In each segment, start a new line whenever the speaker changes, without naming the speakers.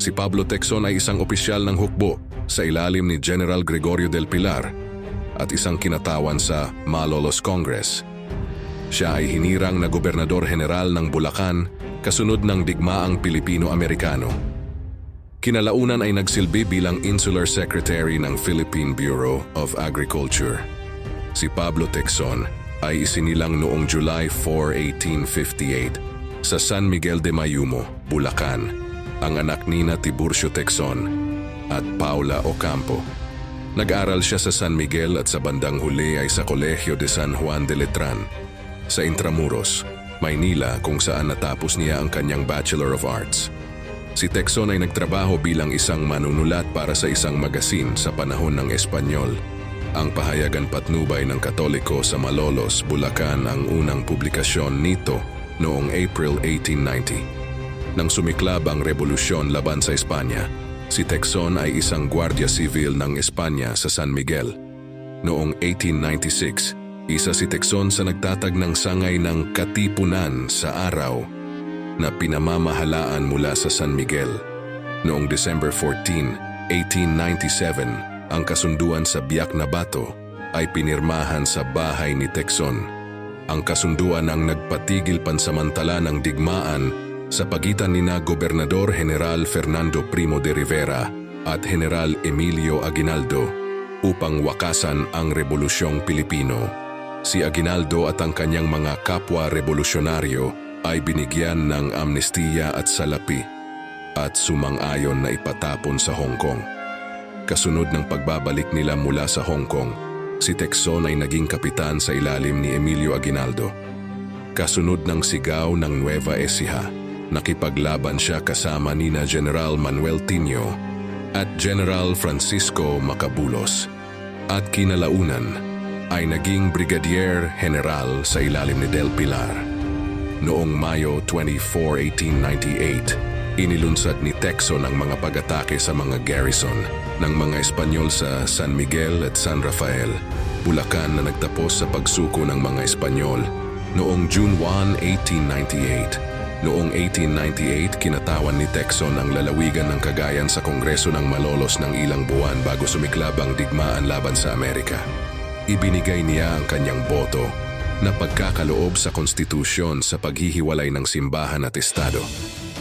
Si Pablo Tecson ay isang opisyal ng hukbo sa ilalim ni General Gregorio del Pilar at isang kinatawan sa Malolos Congress. Siya ay hinirang na gobernador general ng Bulacan kasunod ng digmaang Pilipino-Amerikano. Kinalaunan ay nagsilbi bilang Insular Secretary ng Philippine Bureau of Agriculture. Si Pablo Tecson ay isinilang noong July 4, 1858 sa San Miguel de Mayumo, Bulacan, ang anak ni Tiburcio Tecson at Paula Ocampo. Nag-aral siya sa San Miguel at sa bandang huli ay sa Colegio de San Juan de Letran sa Intramuros, Maynila, kung saan natapos niya ang kanyang Bachelor of Arts. Si Tecson ay nagtrabaho bilang isang manunulat para sa isang magasin sa panahon ng Espanyol. Ang Pahayagan Patnubay ng Katoliko sa Malolos, Bulacan ang unang publikasyon nito noong April 1890. Nang sumiklab ang revolusyon laban sa Espanya, si Tecson ay isang gwardiya sibil ng Espanya sa San Miguel. Noong 1896, isa si Tecson sa nagtatag ng sangay ng Katipunan sa Araw na pinamamahalaan mula sa San Miguel. Noong December 14, 1897, ang kasunduan sa Biak na Bato ay pinirmahan sa bahay ni Tecson. Ang kasunduan ang nagpatigil pansamantala ng digmaan sa pagitan nina Gobernador General Fernando Primo de Rivera at General Emilio Aguinaldo upang wakasan ang Rebolusyong Pilipino. Si Aguinaldo at ang kanyang mga kapwa-revolusyonaryo ay binigyan ng amnestiya at salapi at sumang-ayon na ipatapon sa Hong Kong. Kasunod ng pagbabalik nila mula sa Hong Kong, si Tecson ay naging kapitan sa ilalim ni Emilio Aguinaldo. Kasunod ng sigaw ng Nueva Ecija, nakipaglaban siya kasama nina General Manuel Tinio at General Francisco Macabulos at kinalaunan ay naging Brigadier General sa ilalim ni Del Pilar. Noong Mayo 24, 1898, inilunsad ni Tecson ang mga pag-atake sa mga garrison ng mga Espanyol sa San Miguel at San Rafael, Bulacan na nagtapos sa pagsuko ng mga Espanyol noong June 1, 1898. Noong 1898, kinatawan ni Tecson ang lalawigan ng Cagayan sa Kongreso ng Malolos ng ilang buwan bago sumiklab ang digmaan laban sa Amerika. Ibinigay niya ang kanyang boto na pagkakaloob sa konstitusyon sa paghihiwalay ng simbahan at estado.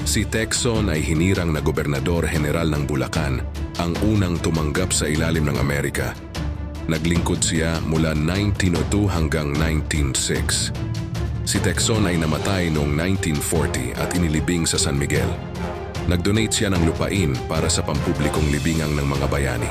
Si Tecson ay hinirang na gobernador general ng Bulacan, ang unang tumanggap sa ilalim ng Amerika. Naglingkod siya mula 1902 hanggang 1906. Si Tecson ay namatay noong 1940 at inilibing sa San Miguel. Nag-donate siya ng lupain para sa pampublikong libingang ng mga bayani.